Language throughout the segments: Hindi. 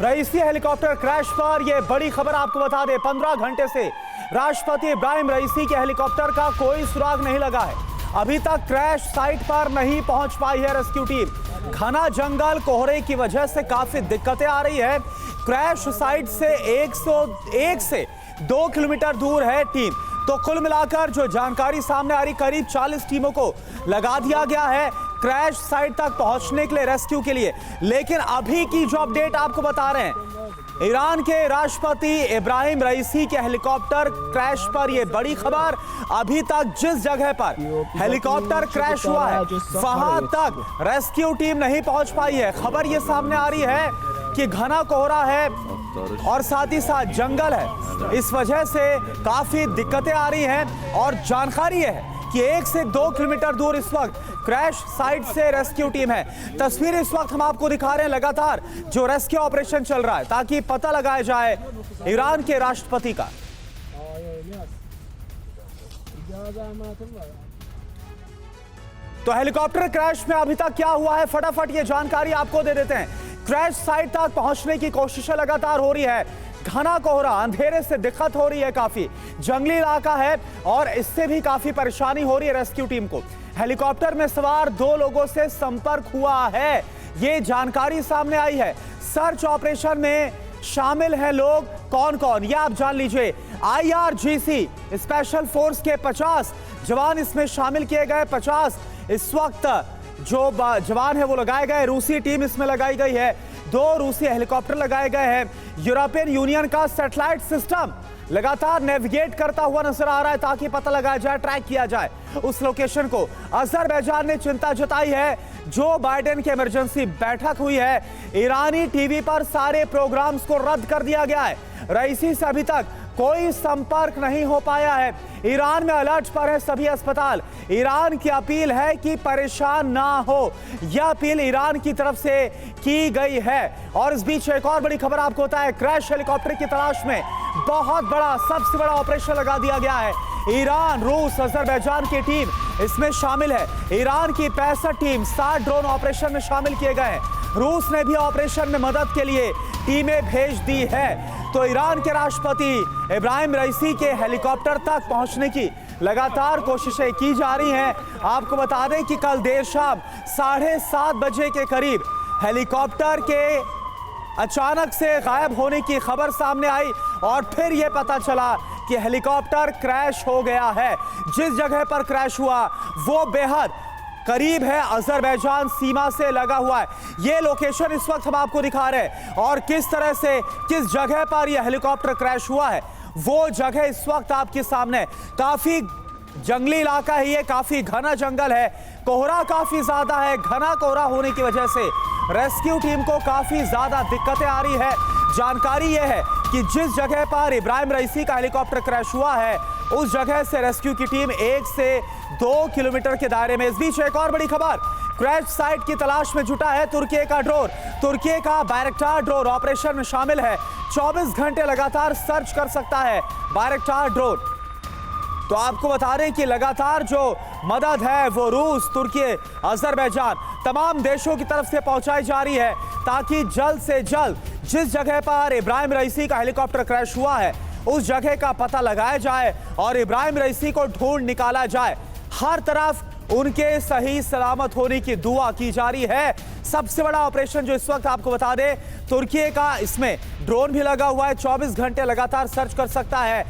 रईसी हेलीकॉप्टर क्रैश पर यह बड़ी खबर आपको बता दें। 15 घंटे से राष्ट्रपति इब्राहिम रईसी के हेलीकॉप्टर का कोई सुराग नहीं लगा है। अभी तक क्रैश साइट पर नहीं पहुंच पाई है रेस्क्यू टीम। घना जंगल कोहरे की वजह से काफी दिक्कतें आ रही है। क्रैश साइट से 101 से 2 किलोमीटर दूर है टीम। तो कुल मिलाकर जो जानकारी सामने आ रही, करीब 40 टीमों को लगा दिया गया है क्रैश साइट तक पहुंचने के लिए, रेस्क्यू के लिए। लेकिन अभी की जो अपडेट आपको बता रहे हैं, ईरान के राष्ट्रपति इब्राहिम रईसी के हेलीकॉप्टर क्रैश पर यह बड़ी खबर। अभी तक जिस जगह पर हेलीकॉप्टर क्रैश हुआ है वहां तक रेस्क्यू टीम नहीं पहुंच पाई है। खबर यह सामने आ रही है कि घना कोहरा है और साथ ही साथ जंगल है। इस वजह से काफी दिक्कतें आ रही हैं और जानकारी है कि 1 से 2 किलोमीटर दूर इस वक्त क्रैश साइट से रेस्क्यू टीम है। तस्वीर इस वक्त हम आपको दिखा रहे हैं, लगातार जो रेस्क्यू ऑपरेशन चल रहा है ताकि पता लगाया जाए ईरान के राष्ट्रपति का। तो हेलीकॉप्टर क्रैश में अभी तक क्या हुआ है, फटाफट ये जानकारी आपको दे देते हैं। क्रैश साइट तक पहुंचने की कोशिशें लगातार हो रही है। घना कोहरा, अंधेरे से दिक्कत हो रही है, काफी जंगली इलाका है और इससे भी काफी परेशानी हो रही है रेस्क्यू टीम को। हेलीकॉप्टर में सवार 2 लोगों से संपर्क हुआ है, ये जानकारी सामने आई है। सर्च ऑपरेशन में शामिल हैं लोग कौन कौन, ये आप जान लीजिए। IRGC स्पेशल फोर्स के 50 जवान इसमें शामिल किए गए। 50 इस वक्त जो जवान है वो लगाए गए। रूसी टीम इसमें लगाई गई है। 2 रूसी हेलीकॉप्टर लगाए गए हैं। यूरोपियन यूनियन का सैटेलाइट सिस्टम लगातार नेविगेट करता हुआ नजर आ रहा है ताकि पता लगाया जाए, ट्रैक किया जाए उस लोकेशन को। अजरबैजान ने चिंता जताई है। जो बाइडेन की इमरजेंसी बैठक हुई है, ईरानी टीवी पर सारे प्रोग्राम्स को रद्द कर दिया गया है। रईसी से अभी तक कोई संपर्क नहीं हो पाया है। ईरान में अलर्ट पर है सभी अस्पताल। ईरान की अपील है कि परेशान ना हो, यह अपील ईरान की तरफ से की गई है। और इस बीच एक और बड़ी खबर आपको होता है, क्रैश हेलीकॉप्टर की तलाश में बहुत बड़ा, सबसे बड़ा ऑपरेशन लगा दिया गया है। ईरान, रूस, अजरबैजान की टीम इसमें शामिल है। ईरान की 65 टीम 60 ड्रोन ऑपरेशन में शामिल किए गए हैं। रूस ने भी ऑपरेशन में मदद के लिए टीमें भेज दी है। तो ईरान के राष्ट्रपति इब्राहिम रईसी के हेलीकॉप्टर तक पहुंचने की लगातार कोशिशें की जा रही हैं। आपको बता दें कि कल देर शाम 7:30 बजे के करीब हेलीकॉप्टर के अचानक से गायब होने की खबर सामने आई और फिर यह पता चला कि हेलीकॉप्टर क्रैश हो गया है। जिस जगह पर क्रैश हुआ वो बेहद करीब है, अजरबैजान सीमा से लगा हुआ है। ये लोकेशन इस वक्त हम आपको दिखा रहे हैं और किस तरह से, किस जगह पर यह हेलीकॉप्टर क्रैश हुआ है वो जगह इस वक्त आपके सामने। काफी जंगली इलाका है ये, काफी घना जंगल है, कोहरा काफी ज्यादा है। घना कोहरा होने की वजह से रेस्क्यू टीम को काफी ज्यादा दिक्कतें आ रही है। जानकारी यह है कि जिस जगह पर इब्राहिम रईसी का हेलीकॉप्टर क्रैश हुआ है उस जगह से रेस्क्यू की टीम 1 से 2 किलोमीटर के दायरे में। इस बीच एक और बड़ी खबर, क्रैश साइट की तलाश में जुटा है तुर्की का ड्रोन। तुर्की का बायरक्टार ड्रोन ऑपरेशन में शामिल है। 24 घंटे लगातार सर्च कर सकता है बायरक्टार ड्रोन। तो आपको बता दें कि लगातार जो मदद है वो रूस, तुर्की, अजरबैजान तमाम देशों की तरफ से पहुंचाई जा रही है ताकि जल्द से जल्द जिस जगह पर इब्राहिम रईसी का हेलीकॉप्टर क्रैश हुआ है उस जगह का पता लगाया जाए और इब्राहिम रईसी को ढूंढ निकाला जाए। हर तरफ उनके सही सलामत होने की दुआ की जा रही है। सबसे बड़ा ऑपरेशन जो इस वक्त आपको बता दें, तुर्की का इसमें ड्रोन भी लगा हुआ है, 24 घंटे लगातार सर्च कर सकता है।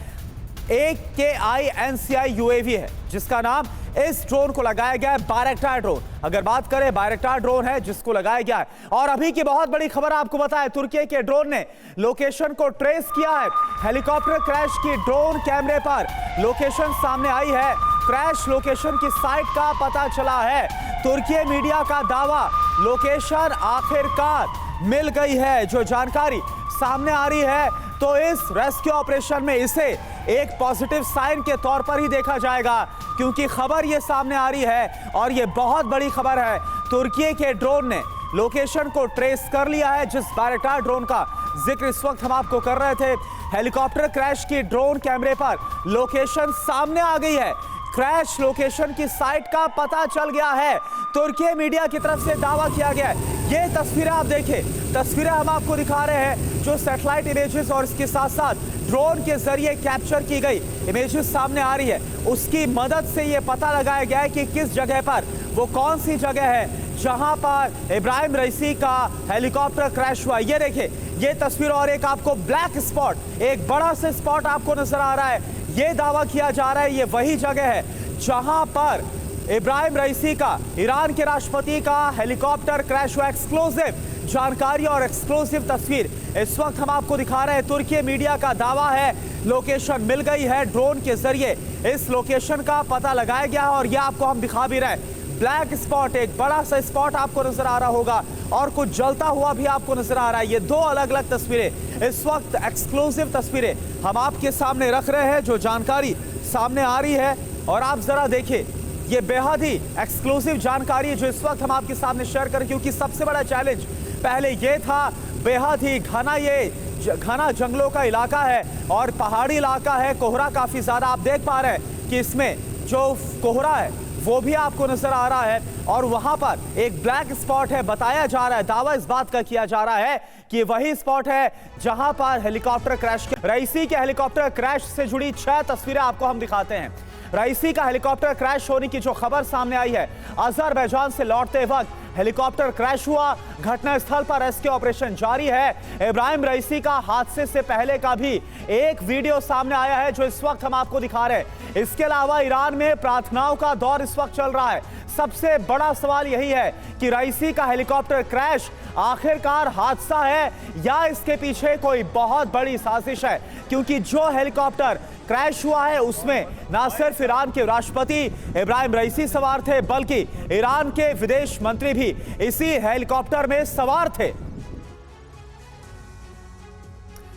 एक KI-NCI UAV है जिसका नाम इस ड्रोन को लगाया गया है बायरक्टार ड्रोन। अगर बात करें, बायरक्टार ड्रोन है जिसको लगाया गया है। और अभी की बहुत बड़ी खबर आपको बताएं, तुर्की के ड्रोन ने लोकेशन को ट्रेस किया है। हेलीकॉप्टर क्रैश की ड्रोन कैमरे पर लोकेशन सामने आई है। क्रैश लोकेशन की साइट का पता चला है। तुर्की मीडिया का दावा, लोकेशन आखिरकार मिल गई है। जो जानकारी सामने आ रही है तो इस रेस्क्यू ऑपरेशन में इसे एक पॉजिटिव साइन के तौर पर ही देखा जाएगा, क्योंकि खबर ये सामने आ रही है और ये बहुत बड़ी खबर है। तुर्की के ड्रोन ने लोकेशन को ट्रेस कर लिया है। जिस बायरक्टार ड्रोन का जिक्र इस वक्त हम आपको कर रहे थे, हेलीकॉप्टर क्रैश की ड्रोन कैमरे पर लोकेशन सामने आ गई है। क्रैश लोकेशन की साइट का पता चल गया है। तुर्की मीडिया की तरफ से दावा किया गया है ये तस्वीरें आप देखें, तस्वीरें हम आपको दिखा रहे हैं जो सैटेलाइट इमेजेस और इसके साथ साथ ड्रोन के जरिए कैप्चर की गई इमेजेस सामने आ रही है। उसकी मदद से ये पता लगाया गया है कि किस जगह पर, वो कौन सी जगह है जहां पर इब्राहिम रईसी का हेलीकॉप्टर क्रैश हुआ। ये देखिए, ये तस्वीर और एक आपको ब्लैक स्पॉट, एक बड़ा सा स्पॉट आपको नजर आ रहा है। ये दावा किया जा रहा है ये वही जगह है जहां पर इब्राहिम रईसी का, ईरान के राष्ट्रपति का हेलीकॉप्टर क्रैश हुआ। एक्सक्लूसिव जानकारी और एक्सक्लूसिव तस्वीर इस वक्त हम आपको दिखा रहे हैं। तुर्की मीडिया का दावा है लोकेशन मिल गई है, ड्रोन के जरिए इस लोकेशन का पता लगाया गया है और यह आपको हम दिखा भी रहे हैं। ब्लैक स्पॉट, एक बड़ा सा स्पॉट आपको नजर आ रहा होगा और कुछ जलता हुआ भी आपको नजर आ रहा है। ये दो अलग अलग तस्वीरें इस वक्त, एक्सक्लूसिव तस्वीरें हम आपके सामने रख रहे हैं, जो जानकारी सामने आ रही है। और आप जरा देखिए, ये बेहद ही एक्सक्लूसिव जानकारी है जो इस वक्त हम आपके सामने शेयर करें, क्योंकि सबसे बड़ा चैलेंज पहले ये था, बेहद ही घना, ये घना जंगलों का इलाका है और पहाड़ी इलाका है। कोहरा काफी ज्यादा आप देख पा रहे हैं कि इसमें जो कोहरा है वो भी आपको नजर आ रहा है और वहां पर एक ब्लैक स्पॉट है। बताया जा रहा है, दावा इस बात का किया जा रहा है कि वही स्पॉट है जहां पर हेलीकॉप्टर क्रैश, रईसी के हेलीकॉप्टर क्रैश से जुड़ी 6 तस्वीरें आपको हम दिखाते हैं। रईसी का हेलीकॉप्टर क्रैश होने की जो खबर सामने आई है, अजरबैजान से लौटते वक्त हेलीकॉप्टर क्रैश हुआ। घटनास्थल पर रेस्क्यू ऑपरेशन जारी है। इब्राहिम रईसी का हादसे से पहले का भी एक वीडियो सामने आया है जो इस वक्त हम आपको दिखा रहे हैं। इसके अलावा ईरान में प्रार्थनाओं का दौर इस वक्त चल रहा है। सबसे बड़ा सवाल यही है कि रईसी का हेलीकॉप्टर क्रैश आखिरकार हादसा है या इसके पीछे कोई बहुत बड़ी साजिश है, क्योंकि जो हेलीकॉप्टर क्रैश हुआ है उसमें न सिर्फ ईरान के राष्ट्रपति इब्राहिम रईसी सवार थे, बल्कि ईरान के विदेश मंत्री भी इसी हेलीकॉप्टर में सवार थे।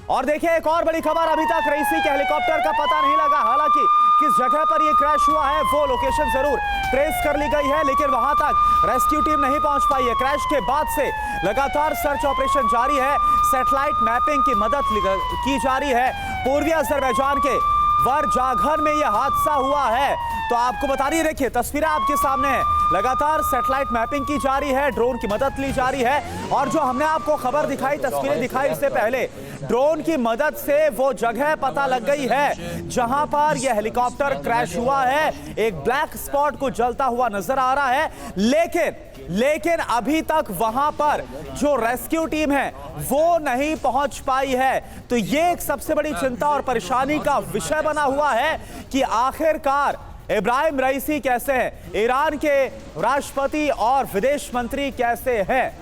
और देखिए, एक और बड़ी खबर, अभी तक रईसी के हेलीकॉप्टर का पता नहीं लगा। हालांकि किस जगह पर यह क्रैश हुआ है वो लोकेशन जरूर ट्रेस कर ली गई है, लेकिन वहां तक रेस्क्यू टीम नहीं पहुंच पाई है। क्रैश के बाद से लगातार सर्च ऑपरेशन जारी है। सैटेलाइट मैपिंग की मदद की जा रही है। पूर्वी अजरबैजान के वरजाघर में यह हादसा हुआ है। तो आपको बता रही, देखिए तस्वीरें आपके सामने हैं। लगातार सैटेलाइट मैपिंग की जा रही है, ड्रोन की मदद ली जा रही है और जो हमने आपको खबर दिखाई, तस्वीरें दिखाई इससे पहले, ड्रोन की मदद से वो जगह पता लग गई है जहां पर यह हेलीकॉप्टर क्रैश हुआ है। एक ब्लैक स्पॉट को जलता हुआ नजर आ रहा है, लेकिन अभी तक वहां पर जो रेस्क्यू टीम है वो नहीं पहुंच पाई है। तो ये एक सबसे बड़ी चिंता और परेशानी का विषय बना हुआ है कि आखिरकार इब्राहिम रईसी कैसे हैं, ईरान के राष्ट्रपति और विदेश मंत्री कैसे हैं।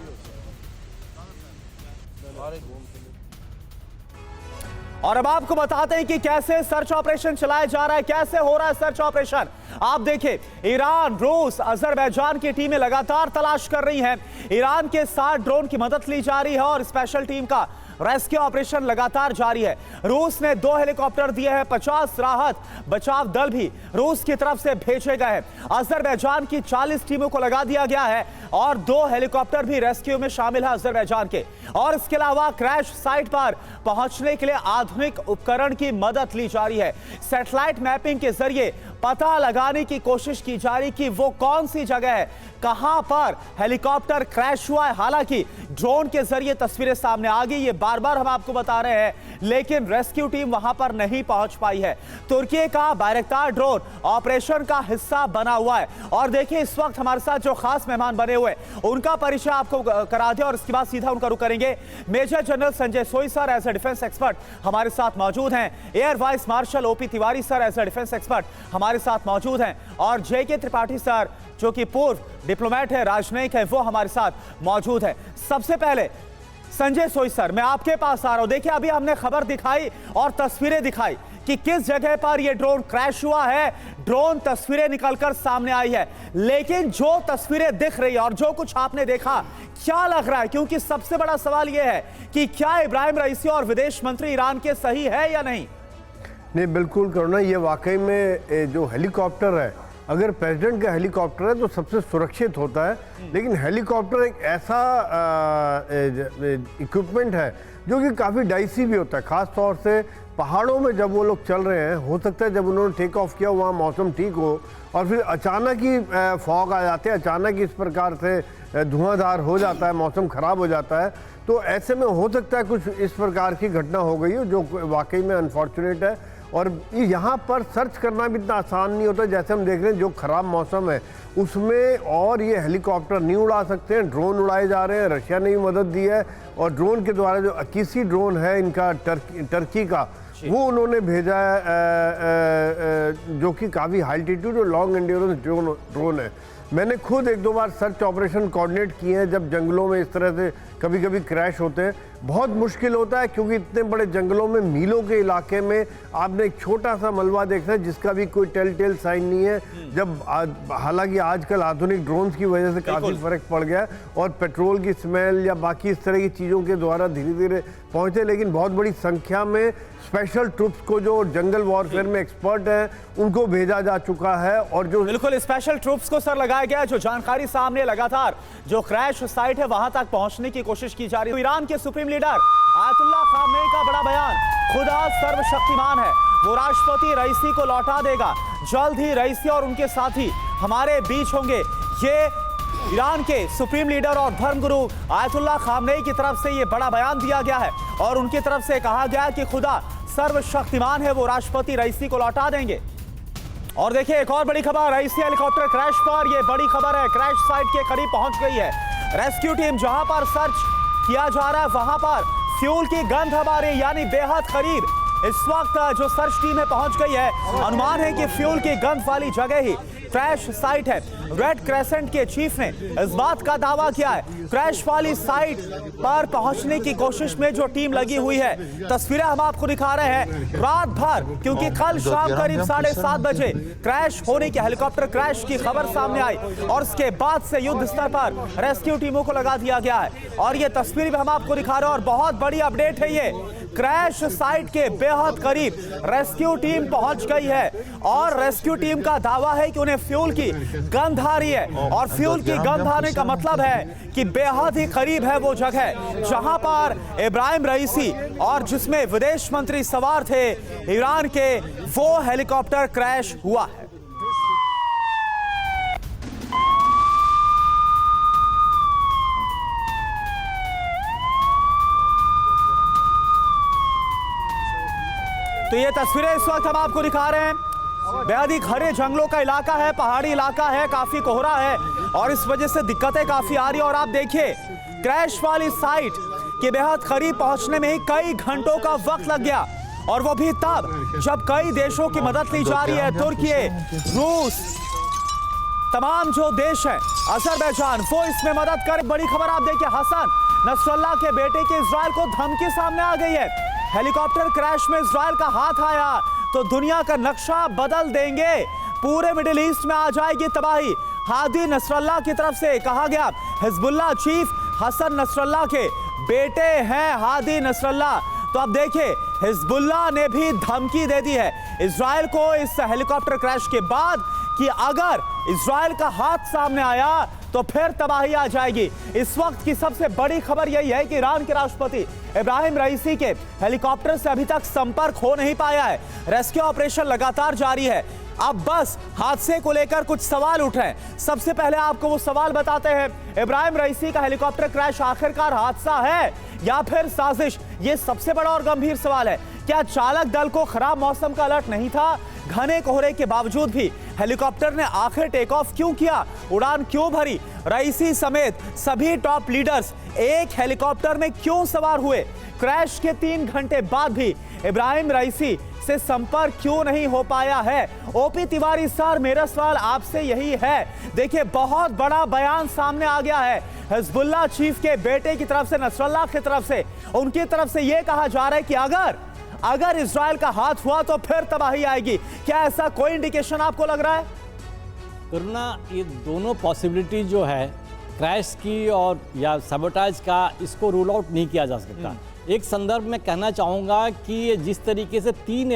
और अब आपको बताते हैं कि कैसे सर्च ऑपरेशन चलाया जा रहा है, कैसे हो रहा है सर्च ऑपरेशन। आप देखिए, ईरान, रूस, अजरबैजान की टीमें लगातार तलाश कर रही हैं। ईरान के साथ ड्रोन की मदद ली जा रही है और स्पेशल टीम का रेस्क्यू ऑपरेशन लगातार जारी है। रूस ने 2 हेलीकॉप्टर दिए हैं, 50 राहत बचाव दल भी रूस की तरफ से भेजे गए हैं। अजरबैजान की 40 टीमों को लगा दिया गया है और 2 हेलीकॉप्टर भी रेस्क्यू में शामिल है अजरबैजान के। और इसके अलावा क्रैश साइट पर पहुंचने के लिए आधुनिक उपकरण की मदद ली जा रही है। सैटेलाइट मैपिंग के जरिए पता लगाने की कोशिश की जा रही कि वो कौन सी जगह है, कहां पर हेलीकॉप्टर क्रैश हुआ है। हालांकि ड्रोन के जरिए तस्वीरें सामने आ गई, ये बार बार हम आपको बता रहे हैं, लेकिन रेस्क्यू टीम वहां पर नहीं पहुंच पाई है। तुर्की का बायरक्तार ड्रोन ऑपरेशन का हिस्सा बना हुआ है। और देखिए, इस वक्त हमारे साथ जो खास मेहमान बने हुए उनका परिचय आपको करा दिया और इसके बाद सीधा उनका रुख करेंगे। Major general Sanjay Soi sir as a defence expert हमारे साथ मौजूद हैं। Air vice marshal OP Tiwari sir as a defence expert हमारे साथ मौजूद हैं और जेके त्रिपाठी सर जो कि पूर्व डिप्लोमेट है, राजनयिक है, वो हमारे साथ मौजूद है। सबसे पहले संजय सोई सर, मैं आपके पास आ रहा हूं। देखिए, अभी हमने खबर दिखाई और तस्वीरें दिखाई कि किस जगह पर यह ड्रोन क्रैश हुआ है। ड्रोन तस्वीरें निकलकर सामने आई है, लेकिन जो तस्वीरें दिख रही है और जो कुछ आपने देखा, क्या लग रहा है? क्योंकि सबसे बड़ा सवाल यह है कि क्या इब्राहिम रईसी और विदेश मंत्री ईरान के सही है या नहीं? नहीं, बिल्कुल करुणा, ये वाकई में जो हेलीकॉप्टर है, अगर प्रेसिडेंट का हेलीकॉप्टर है तो सबसे सुरक्षित होता है, लेकिन हेलीकॉप्टर एक ऐसा इक्विपमेंट है जो कि काफ़ी डाइसी भी होता है। ख़ास तौर से पहाड़ों में जब वो लोग चल रहे हैं, हो सकता है जब उन्होंने टेक ऑफ किया वहाँ मौसम ठीक हो और फिर अचानक ही फॉग आ जाते हैं, अचानक इस प्रकार से धुआंधार हो जाता है, मौसम ख़राब हो जाता है। तो ऐसे में हो सकता है कुछ इस प्रकार की घटना हो गई हो जो वाकई में अनफॉर्चुनेट है। और यहाँ पर सर्च करना भी इतना आसान नहीं होता। जैसे हम देख रहे हैं जो ख़राब मौसम है उसमें, और ये हेलीकॉप्टर नहीं उड़ा सकते हैं, ड्रोन उड़ाए जा रहे हैं। रशिया ने भी मदद दी है और ड्रोन के द्वारा जो अकीसी ड्रोन है इनका टर्की का, वो उन्होंने भेजा है जो कि काफ़ी हाई एल्टीट्यूड और लॉन्ग एंड्योरेंस ड्रोन है। मैंने खुद एक दो बार सर्च ऑपरेशन कोऑर्डिनेट किए हैं जब जंगलों में इस तरह से कभी कभी क्रैश होते हैं। बहुत मुश्किल होता है क्योंकि इतने बड़े जंगलों में, मीलों के इलाके में आपने एक छोटा सा मलबा देखना है जिसका भी कोई टेल साइन नहीं है। जब हालांकि आजकल आधुनिक ड्रोन्स की वजह से काफ़ी फर्क पड़ गया है और पेट्रोल की स्मेल या बाकी इस तरह की चीज़ों के द्वारा धीरे धीरे पहुँचे, लेकिन बहुत बड़ी संख्या में स्पेशल ट्रूप्स को जो जंगल वॉरफेयर में एक्सपर्ट हैं उनको भेजा जा चुका है। और जो बिल्कुल स्पेशल ट्रूप्स को सर लगाया गया, जो जानकारी सामने लगातार जो क्रैश साइट है वहां तक पहुंचने की कोशिश की जा रही है। ईरान के सुप्रीम लीडर आयतुल्लाह खामेनी का बड़ा बयान, खुदा सर्वशक्तिमान है, वो राष्ट्रपति रईसी को लौटा देगा, जल्द ही रईसी और उनके साथी हमारे बीच होंगे। ये ईरान के सुप्रीम लीडर और धर्मगुरु आयतुल्लाह खामेनी की तरफ से ये बड़ा बयान दिया गया है और उनकी तरफ से कहा गया है कि खुदा सर्वशक्तिमान है, वो राष्ट्रपति रईसी को लौटा देंगे। और देखिए एक और बड़ी खबर, रईसी हेलीकॉप्टर क्रैश पर, ये बड़ी खबर है, क्रैश साइट के करीब पहुंच गई है। रेस्क्यू टीम जहां पर सर्च किया जा रहा है वहां पर फ्यूल की गंध हमारे यानी बेहद करीब इस वक्त जो सर्च टीम है पहुंच गई है। अनुमान है कि फ्यूल की गंध वाली जगह ही क्रैश साइट है। रेड क्रेसेंट के चीफ ने इस बात का दावा किया है। क्रैश वाली साइट पर पहुंचने की कोशिश में जो टीम लगी हुई है, तस्वीरें हम आपको दिखा रहे हैं रात भर, क्योंकि कल शाम करीब 7:30 बजे क्रैश होने की, हेलीकॉप्टर क्रैश की खबर सामने आई और उसके बाद से युद्ध स्तर पर रेस्क्यू टीमों को लगा दिया गया है। और ये तस्वीर भी हम आपको दिखा रहे हैं और बहुत बड़ी अपडेट है, ये क्रैश साइट के बेहद करीब रेस्क्यू टीम पहुंच गई है और रेस्क्यू टीम का दावा है कि उन्हें फ्यूल की गंध आ रही है। और फ्यूल की गंध आने का मतलब है कि बेहद ही करीब है वो जगह जहां पर इब्राहिम रईसी और जिसमें विदेश मंत्री सवार थे ईरान के, वो हेलीकॉप्टर क्रैश हुआ है। तो ये तस्वीरें इस वक्त हम आपको दिखा रहे हैं, बेहद ही घने जंगलों का इलाका है, पहाड़ी इलाका है, काफी कोहरा है और इस वजह से दिक्कतें काफी आ रही है। और आप देखिए क्रैश वाली साइट के बेहद करीब पहुंचने में ही कई घंटों का वक्त लग गया और वो भी तब जब कई देशों की मदद ली जा रही है। तुर्की, रूस, तमाम जो देश हैं, अजरबैजान, वो इसमें मदद कर। बड़ी खबर आप देखिए, हसन नसरल्लाह के बेटे की इजराइल को धमकी सामने आ गई है। हेलीकॉप्टर क्रैश में इजराइल का हाथ आया तो दुनिया का नक्शा बदल देंगे, पूरे मिडिल ईस्ट में आ जाएगी तबाही। हादी नसरल्लाह की तरफ से कहा गया, हिजबुल्लाह चीफ हसन नसरल्लाह के बेटे हैं हादी नसरल्लाह। तो अब देखिए हिजबुल्लाह ने भी धमकी दे दी है इजराइल को इस हेलीकॉप्टर क्रैश के बाद कि अगर इजराइल का हाथ सामने आया तो फिर तबाही आ जाएगी। इस वक्त की सबसे बड़ी खबर यही है कि ईरान के राष्ट्रपति इब्राहिम रईसी के हेलीकॉप्टर से अभी तक संपर्क हो नहीं पाया है। रेस्क्यू ऑपरेशन लगातार जारी है। अब बस हादसे को लेकर कुछ सवाल उठ रहे हैं। सबसे पहले आपको वो सवाल बताते हैं, इब्राहिम रईसी का हेलीकॉप्टर क्रैश आखिरकार हादसा है या फिर साजिश? ये सबसे बड़ा और गंभीर सवाल है। क्या चालक दल को खराब मौसम का अलर्ट नहीं था? घने कोहरे के बावजूद भी हेलीकॉप्टर ने आखिर टेक ऑफ क्यों किया, उड़ान क्यों भरी? रईसी समेत सभी टॉप लीडर्स एक हेलीकॉप्टर में क्यों सवार हुए? क्रैश के 3 घंटे बाद भी इब्राहिम रईसी से संपर्क क्यों नहीं हो पाया है? ओपी तिवारी सर, मेरा सवाल आपसे यही है। देखिए बहुत बड़ा बयान सामने आ गया है हिजबुल्लाह चीफ के बेटे की तरफ से, नसरल्लाह की तरफ से। उनकी तरफ से यह कहा जा रहा है कि अगर इजराइल का हाथ हुआ तो फिर तबाही आएगी। क्या ऐसा कोई इंडिकेशन आपको लग रहा है? करुणा, ये दोनों पॉसिबिलिटी जो है क्रैश की और या सबोटाज का, इसको रूल आउट नहीं किया जा सकता। एक संदर्भ में कहना चाहूँगा कि ये जिस तरीके से 3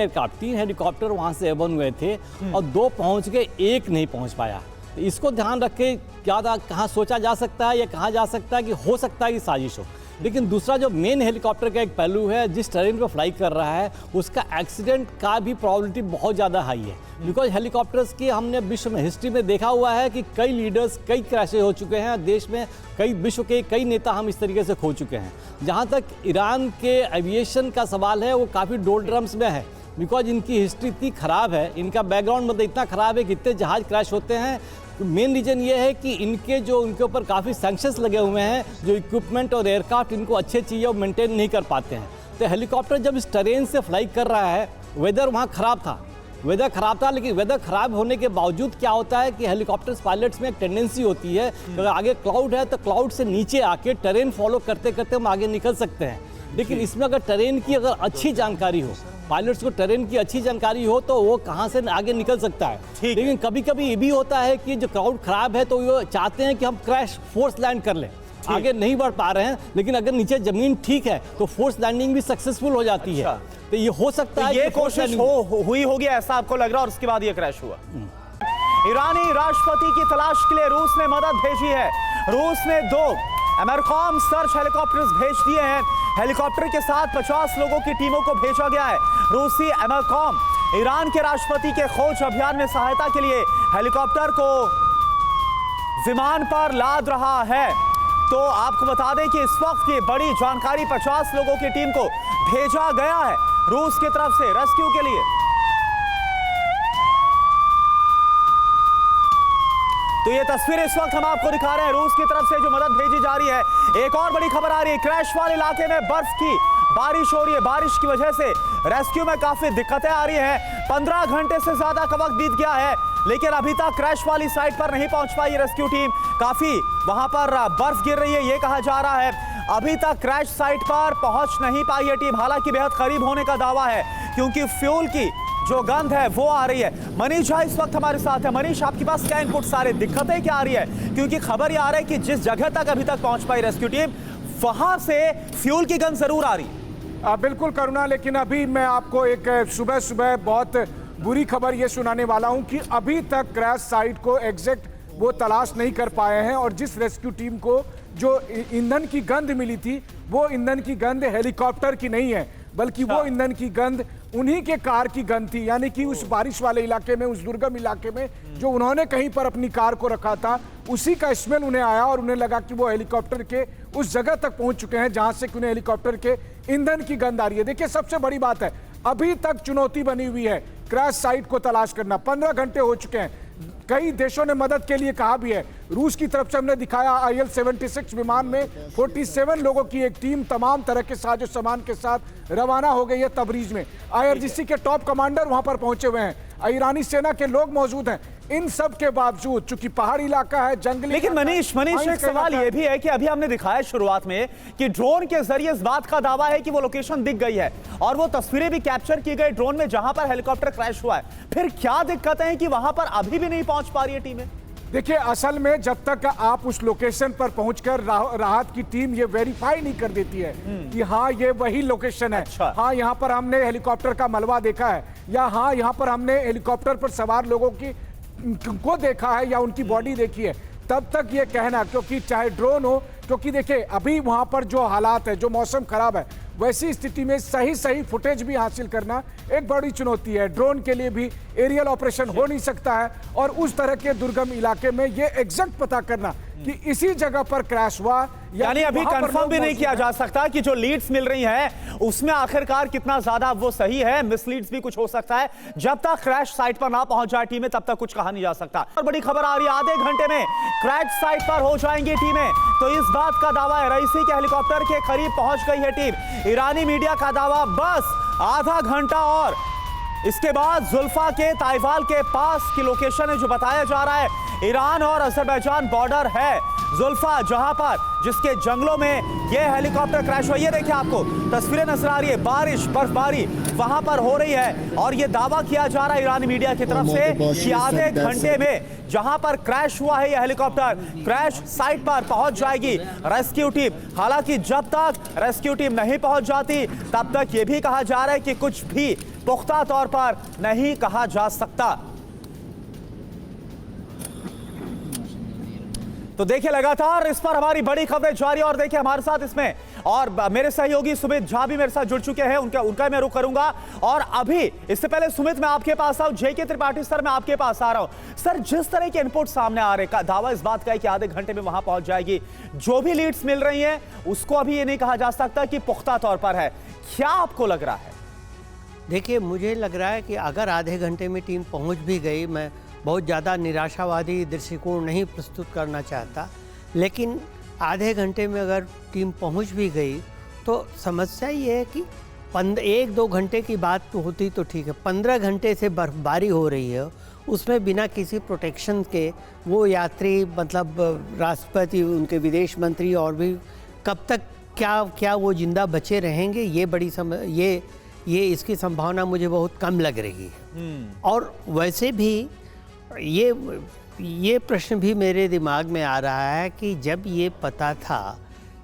हेलीकॉप्टर वहाँ से एबन हुए थे और 2 पहुँच गए, 1 नहीं पहुँच पाया। इसको ध्यान रख के क्या कहाँ सोचा जा सकता है या कहा जा सकता है कि हो सकता है कि साजिश हो। लेकिन दूसरा जो मेन हेलीकॉप्टर का एक पहलू है, जिस टेरेन पर फ्लाई कर रहा है उसका एक्सीडेंट का भी प्रॉबिलिटी बहुत ज़्यादा हाई है। बिकॉज हेलीकॉप्टर्स की हमने विश्व में हिस्ट्री में देखा हुआ है कि कई लीडर्स, कई क्रैशेज हो चुके हैं देश में, कई विश्व के कई नेता हम इस तरीके से खो चुके हैं। जहाँ तक ईरान के एविएशन का सवाल है, वो काफ़ी डोलड्रम्स में है, बिकॉज इनकी हिस्ट्री इतनी ख़राब है, इनका बैकग्राउंड मतलब इतना ख़राब है कि इतने जहाज़ क्रैश होते हैं। मेन रीज़न ये है कि इनके ऊपर काफ़ी सैंक्शंस लगे हुए हैं, जो इक्विपमेंट और एयरक्राफ्ट इनको अच्छे चाहिए और मेंटेन नहीं कर पाते हैं। तो हेलीकॉप्टर जब इस टेरेन से फ्लाई कर रहा है, वेदर वहाँ ख़राब था, लेकिन वेदर ख़राब होने के बावजूद क्या होता है कि हेलीकॉप्टर्स पायलट्स में एक टेंडेंसी होती है कि अगर आगे क्लाउड है तो क्लाउड से नीचे आके टेरेन फॉलो करते करते हम आगे निकल सकते हैं। लेकिन इसमें अगर टेरेन की अच्छी जानकारी हो, पायलट्स को टेरेन की अच्छी जानकारी हो, तो वो कहाँ से आगे निकल सकता है। लेकिन कभी कभी ये भी होता है कि जो क्राउड खराब है तो वो चाहते हैं कि हम क्रैश फोर्स लैंड कर लें, आगे नहीं बढ़ पा रहे हैं, लेकिन अगर नीचे जमीन ठीक है तो फोर्स लैंडिंग भी सक्सेसफुल हो जाती है। तो ये हो सकता है, ये कोशिश हुई होगी ऐसा आपको लग रहा है, और उसके बाद ये क्रैश हुआ। ईरानी राष्ट्रपति की तलाश के लिए रूस ने मदद भेजी है। रूस ने 2 एमरकॉम सर्च हेलीकॉप्टर्स भेज दिए हैं। हेलीकॉप्टर के साथ 50 लोगों की टीमों को भेजा गया है। रूसी एमरकॉम ईरान के राष्ट्रपति के खोज अभियान में सहायता के लिए हेलीकॉप्टर को विमान पर लाद रहा है। तो आपको बता दें कि इस वक्त की बड़ी जानकारी, 50 लोगों की टीम को भेजा गया है रूस की तरफ से रेस्क्यू के लिए। तो ये तस्वीर इस वक्त हम आपको दिखा रहे हैं, रूस की तरफ से जो मदद भेजी जा रही है। एक और बड़ी खबर आ रही है, क्रैश वाले इलाके में बर्फ की बारिश हो रही है। बारिश की वजह से रेस्क्यू में काफी दिक्कतें आ रही हैं। 15 घंटे से ज्यादा का वक्त बीत गया है, लेकिन अभी तक क्रैश वाली साइट पर नहीं पहुंच पाई रेस्क्यू टीम। काफी वहां पर बर्फ गिर रही है, ये कहा जा रहा है। अभी तक क्रैश साइट पर पहुंच नहीं पाई है टीम, हालांकि बेहद करीब होने का दावा है, क्योंकि फ्यूल की जो गंध है वो आ रही है। मनीष झा इस वक्त हमारे साथ है। मनीष, आपके पास क्या इनपुट, सारे दिक्कतें क्या आ रही है? क्योंकि खबर ये आ रहा है कि जिस जगह तक अभी तक पहुंच पाई रेस्क्यू टीम, वहां से फ्यूल की गंध जरूर आ रही है। बिल्कुल करुणा, लेकिन अभी मैं आपको एक सुबह सुबह बहुत बुरी खबर ये सुनाने वाला हूं कि अभी तक क्रैश साइट को एग्जैक्ट वो तलाश नहीं कर पाए हैं। और जिस रेस्क्यू टीम को जो ईंधन की गंध मिली थी, वो ईंधन की गंध हेलीकॉप्टर की नहीं है, बल्कि वो ईंधन की गंध उन्हीं के कार की गंध थी। यानी कि उस बारिश वाले इलाके में, उस दुर्गम इलाके में जो उन्होंने कहीं पर अपनी कार को रखा था, उसी का स्मेल उन्हें आया और उन्हें लगा कि वो हेलीकॉप्टर के उस जगह तक पहुंच चुके हैं जहां से उन्हें हेलीकॉप्टर के ईंधन की गंध आ रही है। देखिए, सबसे बड़ी बात है, अभी तक चुनौती बनी हुई है क्रैश साइट को तलाश करना। 15 घंटे हो चुके हैं। कई देशों ने मदद के लिए कहा भी है। रूस की तरफ से हमने दिखाया IL-76 विमान में 47 लोगों की एक टीम तमाम तरह के साजो सामान के साथ रवाना हो गई है तबरीज में। IRGC के टॉप कमांडर वहां पर पहुंचे हुए हैं, ईरानी सेना के लोग मौजूद हैं। इन सब के बावजूद, चूंकि पहाड़ी इलाका है, जंगली, लेकिन मनीष एक सवाल ये भी है कि अभी हमने दिखाया शुरुआत में कि ड्रोन के जरिए इस बात का दावा है कि वो लोकेशन दिख गई है और वो तस्वीरें भी कैप्चर की गई ड्रोन में जहां पर हेलीकॉप्टर क्रैश हुआ है। फिर क्या दिक्कतें हैं कि वहां पर अभी भी नहीं पहुंच पा रही है टीमें? देखिए, असल में जब तक आप उस लोकेशन पर पहुंचकर राहत की टीम ये वेरीफाई नहीं कर देती है कि हाँ ये वही लोकेशन है, अच्छा। हाँ यहाँ पर हमने हेलीकॉप्टर का मलबा देखा है, या हाँ यहाँ पर हमने हेलीकॉप्टर पर सवार लोगों को देखा है या उनकी बॉडी देखी है, तब तक ये कहना, क्योंकि चाहे ड्रोन हो, क्योंकि देखिए अभी वहां पर जो हालात है, जो मौसम खराब है, वैसी स्थिति में सही फुटेज भी हासिल करना एक बड़ी चुनौती है। ड्रोन के लिए भी एरियल ऑपरेशन हो नहीं सकता है, और उस तरह के दुर्गम इलाके में ये एग्जैक्ट पता करना कि इसी जगह पर क्रैश हुआ, यानी अभी कंफर्म भी नहीं किया जा सकता कि जो लीड्स मिल रही हैं उसमें आखिरकार कितना ज्यादा वो सही है, मिसलीड्स भी कुछ हो सकता है। जब तक क्रैश साइट पर ना पहुंच जाए टीमें, तब तक कुछ कहा नहीं जा सकता। और बड़ी खबर आ रही है, आधे घंटे में क्रैश साइट पर हो जाएंगी टीमें, तो इस बात का दावा है। रईसी के हेलीकॉप्टर के करीब पहुंच गई है टीम। ईरानी मीडिया का दावा, बस आधा घंटा और इसके बाद जुल्फा के ताइवाल के पास की लोकेशन है जो बताया जा रहा है। ईरान और अजरबैजान बॉर्डर है जुल्फा, जहां पर जिसके जंगलों में यह हेलीकॉप्टर क्रैश हुआ। ये देखिए, आपको तस्वीरें नजर आ रही है, बारिश बर्फबारी वहां पर हो रही है, और यह दावा किया जा रहा है ईरानी मीडिया की तरफ से कि आधे घंटे में जहां पर क्रैश हुआ है यह हेलीकॉप्टर, क्रैश साइट पर पहुंच जाएगी रेस्क्यू टीम। हालांकि जब तक रेस्क्यू टीम नहीं पहुंच जाती, तब तक यह भी कहा जा रहा है कि कुछ भी पुख्ता तौर पर नहीं कहा जा सकता। तो देखिए, लगातार इस पर हमारी बड़ी खबरें जारी, और देखिए हमारे साथ इसमें और मेरे सहयोगी सुमित झा भी मेरे साथ जुड़ चुके हैं, उनका मैं रुख करूंगा। और अभी इससे पहले सुमित मैं आपके पास आऊं, जेके त्रिपाठी सर मैं आपके पास आ रहा हूं। सर, जिस तरह के इनपुट सामने आ रहे, दावा इस बात का है कि आधे घंटे में वहां पहुंच जाएगी, जो भी लीड्स मिल रही हैं उसको अभी ये नहीं कहा जा सकता कि पुख्ता तौर पर है। क्या आपको लग रहा है? देखिए, मुझे लग रहा है कि अगर आधे घंटे में टीम पहुंच भी गई, मैं बहुत ज़्यादा निराशावादी दृष्टिकोण नहीं प्रस्तुत करना चाहता, लेकिन आधे घंटे में अगर टीम पहुंच भी गई तो समस्या ये है कि 1-2 घंटे की बात तो होती तो ठीक है, 15 घंटे से बर्फबारी हो रही है, उसमें बिना किसी प्रोटेक्शन के वो यात्री, मतलब राष्ट्रपति, उनके विदेश मंत्री और भी कब तक क्या वो जिंदा बचे रहेंगे, ये बड़ी ये इसकी संभावना मुझे बहुत कम लग रही है। और वैसे भी ये प्रश्न भी मेरे दिमाग में आ रहा है कि जब ये पता था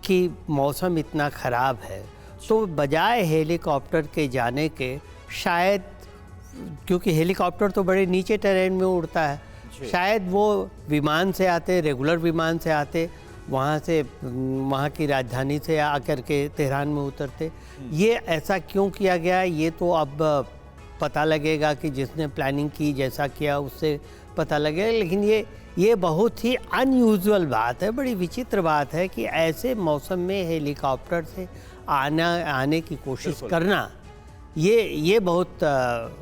कि मौसम इतना ख़राब है तो बजाय हेलीकॉप्टर के जाने के, शायद क्योंकि हेलीकॉप्टर तो बड़े नीचे टेरेन में उड़ता है, शायद वो विमान से आते, रेगुलर विमान से आते, वहाँ की राजधानी से आकर के तेहरान में उतरते। ये ऐसा क्यों किया गया, ये तो अब पता लगेगा कि जिसने प्लानिंग की, जैसा किया, उससे पता लगेगा। लेकिन ये बहुत ही अनयूजुअल बात है, बड़ी विचित्र बात है कि ऐसे मौसम में हेलीकॉप्टर से आने की कोशिश करना, ये बहुत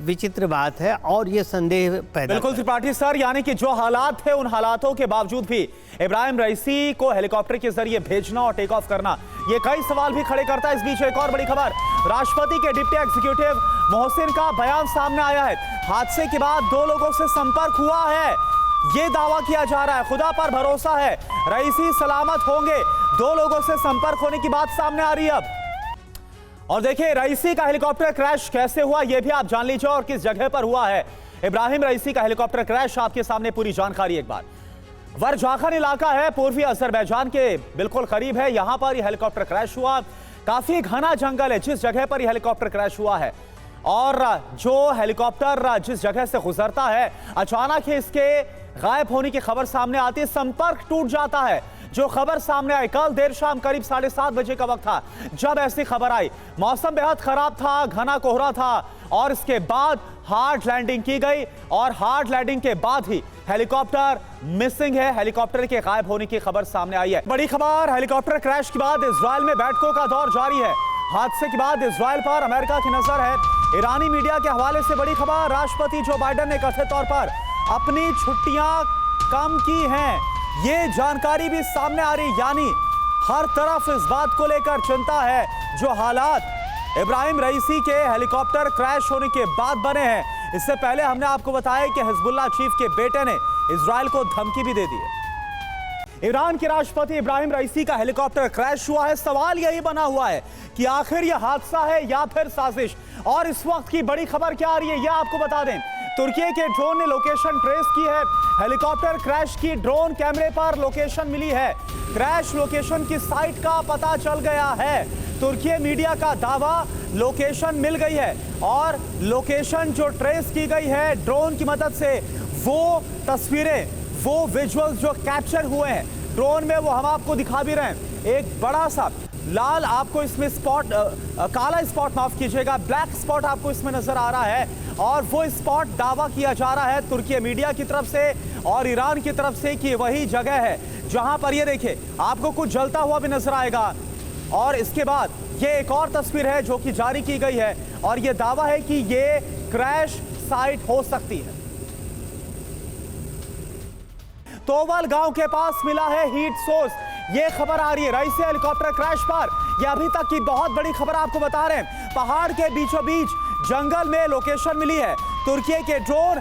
विचित्र बात है और ये संदेह पैदा। बिल्कुल त्रिपाठी सर, यानी कि जो हालात थे उन हालातों के बावजूद भी इब्राहिम रईसी को हेलीकॉप्टर के जरिए भेजना और टेक ऑफ करना, ये कई सवाल भी खड़े करता है। इस बीच एक और बड़ी खबर, राष्ट्रपति के डिप्टी एग्जीक्यूटिव मोहसिन का बयान सामने आया है। हादसे के बाद 2 लोगों से संपर्क हुआ है, ये दावा किया जा रहा है, खुदा पर भरोसा है, रईसी सलामत होंगे। 2 लोगों से संपर्क होने की बात सामने आ रही है अब। और देखिए, रईसी का हेलीकॉप्टर क्रैश कैसे हुआ यह भी आप जान लीजिए और किस जगह पर हुआ है। इब्राहिम रईसी का हेलीकॉप्टर क्रैश, आपके सामने पूरी जानकारी एक बार। वरजाखन इलाका है, पूर्वी अजरबैजान के बिल्कुल करीब है, यहां पर यह हेलीकॉप्टर क्रैश हुआ। काफी घना जंगल है जिस जगह पर यह हेलीकॉप्टर क्रैश हुआ है, और जो हेलीकॉप्टर जिस जगह से गुजरता है, अचानक ही इसके गायब होने की खबर सामने आती है, संपर्क टूट जाता है। जो खबर सामने आई कल देर शाम करीब 7:30 बजे का वक्त था जब ऐसी खबर आई। मौसम बेहद खराब था, घना कोहरा था, और इसके बाद हार्ड लैंडिंग की गई, और हार्ड लैंडिंग के बाद ही हेलीकॉप्टर मिसिंग है, हेलीकॉप्टर के गायब होने की खबर सामने आई है। बड़ी खबर, हेलीकॉप्टर क्रैश के बाद इजराइल में बैठकों का दौर जारी है। हादसे के बाद इजराइल पर अमेरिका की नजर है। ईरानी मीडिया के हवाले से बड़ी खबर, राष्ट्रपति जो बाइडेन ने कथित तौर पर अपनी छुट्टियां कम की हैं, ये जानकारी भी सामने आ रही, यानी हर तरफ इस बात को लेकर चिंता है। जो हालात इब्राहिम रईसी के हेलीकॉप्टर क्रैश होने के बाद बने हैं, इससे पहले हमने आपको बताया कि हिजबुल्लाह चीफ के बेटे ने इजराइल को धमकी भी दे दी है। ईरान के राष्ट्रपति इब्राहिम रईसी का हेलीकॉप्टर क्रैश हुआ है। सवाल यही बना हुआ है कि आखिर यह हादसा है या फिर साजिश। और इस वक्त की बड़ी खबर क्या आ रही है, यह आपको बता दें। तुर्की के ड्रोन ने लोकेशन ट्रेस की है, हेलीकॉप्टर क्रैश की ड्रोन कैमरे पर लोकेशन मिली है, क्रैश लोकेशन की साइट का पता चल गया है। तुर्की मीडिया का दावा, लोकेशन मिल गई है, और लोकेशन जो ट्रेस की गई है ड्रोन की मदद से, वो तस्वीरें, वो विजुअल्स जो कैप्चर हुए हैं ड्रोन में, वो हम आपको दिखा भी रहे हैं। एक बड़ा सा लाल आपको इसमें स्पॉट, काला स्पॉट, माफ कीजिएगा, ब्लैक स्पॉट आपको इसमें नजर आ रहा है, और वो स्पॉट दावा किया जा रहा है तुर्की मीडिया की तरफ से और ईरान की तरफ से कि वही जगह है जहां पर ये देखिए आपको कुछ जलता हुआ भी नजर आएगा। और इसके बाद ये एक और तस्वीर है जो कि जारी की गई है, और ये दावा है कि ये क्रैश साइट हो सकती है। तोवल गांव के पास मिला है हीट सोर्स, ये खबर आ रही है रईसी हेलीकॉप्टर क्रैश पर। ये अभी तक की बहुत बड़ी खबर आपको बता रहे हैं। पहाड़ के बीचों बीच जंगल में लोकेशन मिली है। तुर्की के ड्रोन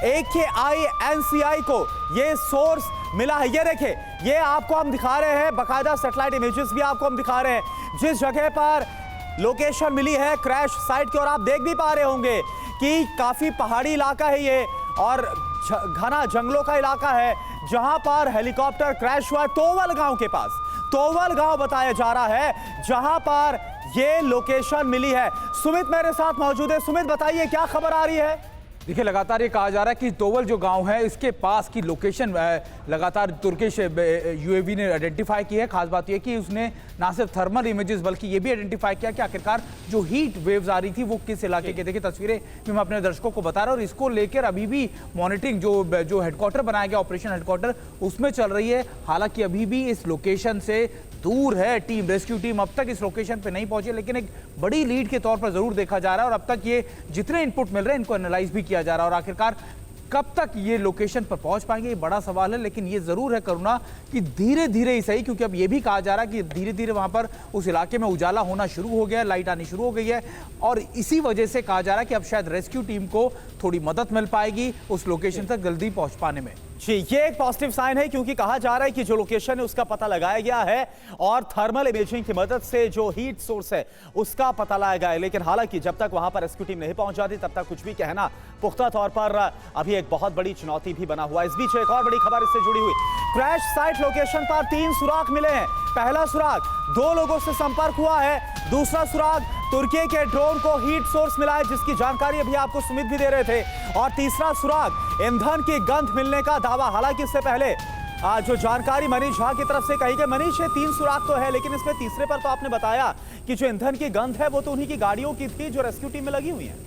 AKI-NCI को ये सोर्स मिला है। ये देखिए, ये आपको हम दिखा रहे हैं, बाकायदा सैटेलाइट इमेजेस भी आपको हम दिखा रहे हैं जिस जगह पर लोकेशन मिली है क्रैश साइट की। और आप देख भी पा रहे होंगे कि काफी पहाड़ी इलाका है ये, और घना जंगलों का इलाका है जहां पर हेलीकॉप्टर क्रैश हुआ है। तोवल गांव के पास, तोवल गांव बताया जा रहा है जहां पर ये लोकेशन मिली है। सुमित मेरे साथ मौजूद है। सुमित, बताइए क्या खबर आ रही है? देखिए लगातार ये कहा जा रहा है कि तोवल जो गांव है इसके पास की लोकेशन लगातार तुर्किश यूएवी ने आइडेंटिफाई की है। खास बात यह कि उसने ना सिर्फ थर्मल इमेजेस बल्कि ये भी आइडेंटिफाई किया कि आखिरकार जो हीट वेव्स आ रही थी वो किस इलाके के। देखिए तस्वीरें भी मैं अपने दर्शकों को बता रहा हूं और इसको लेकर अभी भी मॉनिटरिंग जो हेडक्वार्टर बनाया गया, ऑपरेशन हेडक्वार्टर, उसमें चल रही है। हालांकि अभी भी इस लोकेशन से दूर है टीम, रेस्क्यू टीम अब तक इस लोकेशन पे नहीं पहुंची, लेकिन एक बड़ी लीड के तौर पर जरूर देखा जा रहा है और अब तक ये जितने इनपुट मिल रहे हैं इनको एनालाइज भी किया जा रहा है। और आखिरकार कब तक ये लोकेशन पर पहुंच पाएंगे ये बड़ा सवाल है। लेकिन ये जरूर है करुणा कि धीरे धीरे ही सही, क्योंकि अब ये भी कहा जा रहा है कि धीरे धीरे वहां पर उस इलाके में उजाला होना शुरू हो गया है, लाइट आनी शुरू हो गई है और इसी वजह से कहा जा रहा है कि अब शायद रेस्क्यू टीम को थोड़ी मदद मिल पाएगी उस लोकेशन तक जल्दी पहुंच पाने में। जी, ये एक पॉजिटिव साइन है क्योंकि कहा जा रहा है कि जो लोकेशन है उसका पता लगाया गया है और थर्मल इमेजिंग की मदद से जो हीट सोर्स है उसका पता लगाया गया है। लेकिन हालांकि जब तक वहां पर रेस्क्यू टीम नहीं पहुंच जाती तब तक कुछ भी कहना पुख्ता तौर पर अभी एक बहुत बड़ी चुनौती भी बना हुआ है। इस बीच एक और बड़ी खबर इससे जुड़ी हुई, क्रैश साइट लोकेशन पर 3 सुराग मिले हैं। पहला सुराग 2 लोगों से संपर्क हुआ है, दूसरा सुराग तुर्की के ड्रोन को हीट सोर्स मिला है जिसकी जानकारी अभी आपको सुमित भी दे रहे थे, और तीसरा सुराग ईंधन की गंध मिलने का दावा। हालांकि इससे पहले जो जानकारी मनीष झा की तरफ से कही गई, मनीष ये 3 सुराग तो है लेकिन इसमें तीसरे पर तो आपने बताया कि जो ईंधन की गंध है वो तो उन्हीं की गाड़ियों की थी जो रेस्क्यू टीम में लगी हुई है।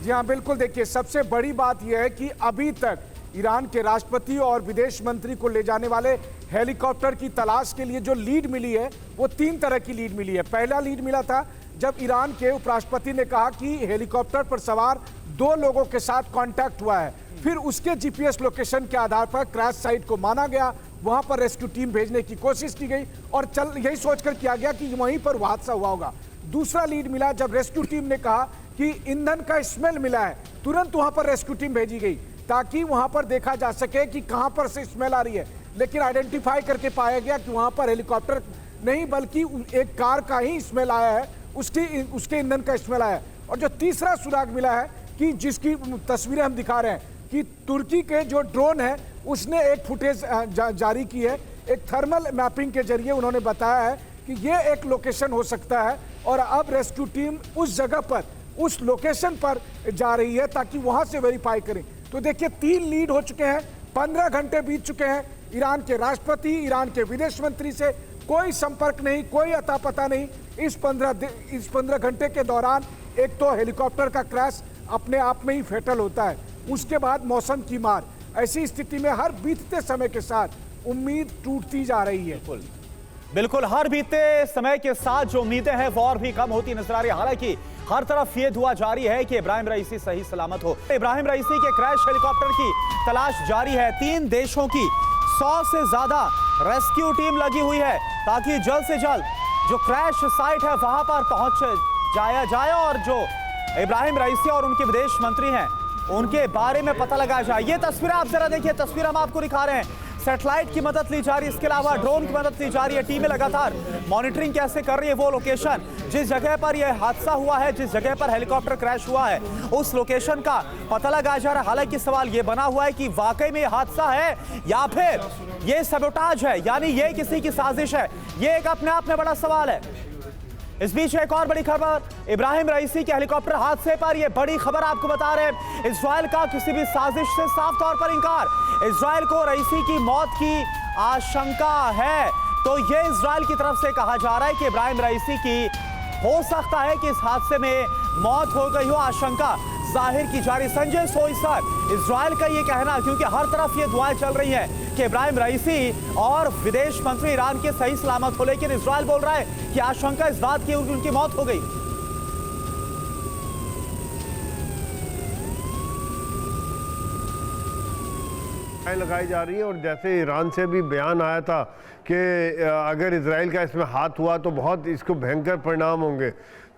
जी हाँ बिल्कुल, देखिए सबसे बड़ी बात यह है कि अभी तक ईरान के राष्ट्रपति और विदेश मंत्री को ले जाने वाले हेलीकॉप्टर की तलाश के लिए जो लीड मिली है वो 3 तरह की लीड मिली है। पहला लीड मिला था जब ईरान के उपराष्ट्रपति ने कहा कि हेलीकॉप्टर पर सवार 2 लोगों के साथ कांटेक्ट हुआ है। फिर उसके जीपीएस लोकेशन के आधार पर क्रैश साइट को माना गया, वहां पर रेस्क्यू टीम भेजने की कोशिश की गई और यही सोचकर किया गया कि वहीं पर हादसा हुआ होगा। दूसरा लीड मिला जब रेस्क्यू टीम ने कहा कि ईंधन का स्मेल मिला है, तुरंत वहां पर रेस्क्यू टीम भेजी गई ताकि वहां पर देखा जा सके कि कहां पर से स्मेल आ रही है। लेकिन आइडेंटिफाई करके पाया गया कि वहां पर हेलीकॉप्टर नहीं बल्कि एक कार का ही स्मेल आया है, उसके ईंधन का स्मेल आया है। और जो तीसरा सुराग मिला है कि जिसकी तस्वीरें हम दिखा रहे हैं कि तुर्की के जो ड्रोन है उसने एक फुटेज जारी की है, एक थर्मल मैपिंग के जरिए उन्होंने बताया है कि ये एक लोकेशन हो सकता है और अब रेस्क्यू टीम उस जगह पर, उस लोकेशन पर जा रही है ताकि वहां से वेरीफाई करें। तो देखिए 3 लीड हो चुके हैं, 15 घंटे बीत चुके हैं, ईरान के राष्ट्रपति, ईरान के विदेश मंत्री से कोई संपर्क नहीं, कोई अता पता नहीं। इस 15 घंटे के दौरान एक तो हेलीकॉप्टर का क्रैश अपने आप में ही फेटल होता है, उसके बाद मौसम की मार। ऐसी स्थिति में हर बीतते समय के साथ उम्मीद टूटती जा रही है। बिल्कुल, हर बीते समय के साथ जो उम्मीदें हैं वो और भी कम होती नजर आ रही है। हालांकि हर तरफ ये दुआ जारी है कि इब्राहिम रईसी सही सलामत हो। इब्राहिम रईसी के क्रैश हेलीकॉप्टर की तलाश जारी है। 3 देशों की 100 से ज्यादा रेस्क्यू टीम लगी हुई है ताकि जल्द से जल्द जो क्रैश साइट है वहां पर पहुंच जाया जाए और जो इब्राहिम रईसी और उनके विदेश मंत्री हैं उनके बारे में पता लगाया जाए। ये तस्वीरें आप जरा देखिए, तस्वीर हम आपको दिखा रहे हैं। सैटेलाइट की मदद ली जा रही है, इसके अलावा ड्रोन की मदद ली जा रही है। टीमें लगातार मॉनिटरिंग कैसे कर रही है, वो लोकेशन जिस जगह पर यह हादसा हुआ है, जिस जगह पर हेलीकॉप्टर क्रैश हुआ है, उस लोकेशन का पता लगाया जा रहा है। हालांकि सवाल यह बना हुआ है कि वाकई में यह हादसा है या फिर यह सबोटाज है, यानी यह किसी की साजिश है। यह एक अपने आप में बड़ा सवाल है। इस बीच एक और बड़ी खबर, इब्राहिम रईसी के हेलीकॉप्टर हादसे पर यह बड़ी खबर आपको बता रहे हैं। इजराइल का किसी भी साजिश से साफ तौर पर इंकार। इजराइल को रईसी की मौत की आशंका है तो यह इजराइल की तरफ से कहा जा रहा है कि इब्राहिम रईसी की हो सकता है कि इस हादसे में मौत हो गई हो, आशंका जाहिर की जा रही। संजय सोई सर, इजराइल का ये कहना, क्योंकि हर तरफ ये दुआएं चल रही हैं कि इब्राहिम रईसी और विदेश मंत्री ईरान के सही सलामत हो, लेकिन इजराइल बोल रहा है कि आशंका इस बात की उनकी मौत हो गई। लगाई जा रही है और जैसे ईरान से भी बयान आया था कि अगर इजराइल का इसमें हाथ हुआ तो बहुत इसको भयंकर परिणाम होंगे,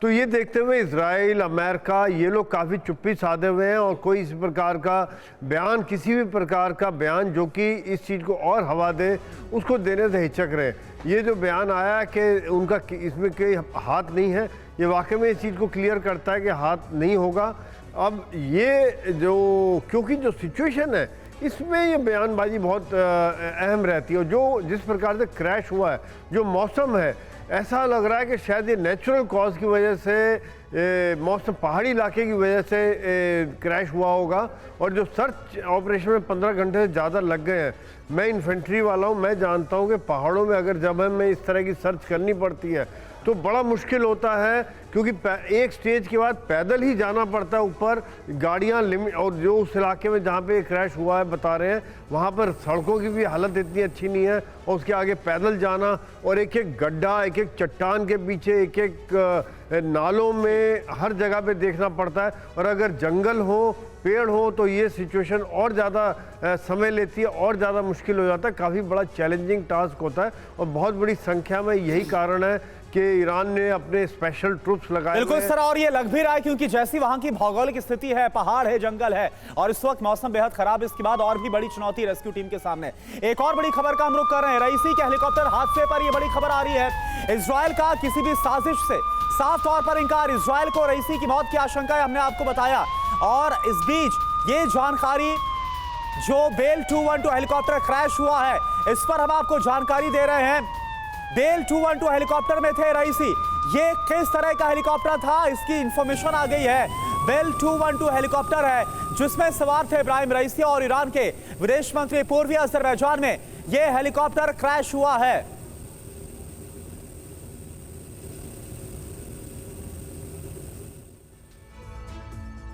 तो ये देखते हुए इजराइल, अमेरिका, ये लोग काफ़ी चुप्पी साधे हुए हैं और कोई इस प्रकार का बयान, किसी भी प्रकार का बयान जो कि इस चीज़ को और हवा दे, उसको देने से हिचक रहे हैं। ये जो बयान आया कि उनका इसमें कोई हाथ नहीं है, ये वाकई में इस चीज़ को क्लियर करता है कि हाथ नहीं होगा। अब ये जो, क्योंकि जो सिचुएशन है इसमें ये बयानबाजी बहुत अहम रहती है और जो जिस प्रकार से क्रैश हुआ है, जो मौसम है, ऐसा लग रहा है कि शायद ये नेचुरल कॉज की वजह से मौसम पहाड़ी इलाके की वजह से क्रैश हुआ होगा। और जो सर्च ऑपरेशन में 15 घंटे से ज़्यादा लग गए हैं, मैं इन्फेंट्री वाला हूँ, मैं जानता हूँ कि पहाड़ों में अगर जब हमें इस तरह की सर्च करनी पड़ती है तो बड़ा मुश्किल होता है, क्योंकि एक स्टेज के बाद पैदल ही जाना पड़ता है ऊपर। गाड़ियाँ लिमिट, और जो उस इलाके में जहाँ पे क्रैश हुआ है बता रहे हैं, वहाँ पर सड़कों की भी हालत इतनी अच्छी नहीं है, और उसके आगे पैदल जाना, और एक एक गड्ढा, एक एक चट्टान के पीछे, एक एक नालों में, हर जगह पे देखना पड़ता है। और अगर जंगल हो, पेड़ हो, तो ये सिचुएशन और ज़्यादा समय लेती है, और ज़्यादा मुश्किल हो जाता है। काफ़ी बड़ा चैलेंजिंग टास्क होता है, और बहुत बड़ी संख्या में यही कारण है कि ईरान ने अपने स्पेशल ट्रूप्स लगाए। बिल्कुल सर, और ये लग भी रहा है क्योंकि जैसी वहां की भौगोलिक स्थिति है, पहाड़ है, जंगल है, और इस वक्त मौसम बेहद खराब है। इसके बाद और भी बड़ी चुनौती रेस्क्यू टीम के सामने। एक और बड़ी खबर का हम रुख कर रहे हैं। रईसी के हेलीकॉप्टर हादसे पर यह बड़ी खबर आ रही है। इजराइल का किसी भी साजिश से साफ तौर पर इंकार। इजराइल को रईसी की मौत की आशंका है, हमने आपको बताया। और इस बीच ये जानकारी जो बेल 212 हेलीकॉप्टर क्रैश हुआ है, इस पर हम आपको जानकारी दे रहे हैं। बेल 212 हेलीकॉप्टर में थे रईसी। ये किस तरह का हेलीकॉप्टर था, इसकी इंफॉर्मेशन आ गई है। बेल 212 हेलीकॉप्टर है जिसमें सवार थे इब्राहिम रईसी और ईरान के विदेश मंत्री। पूर्वी अजरबैजान में यह हेलीकॉप्टर क्रैश हुआ है।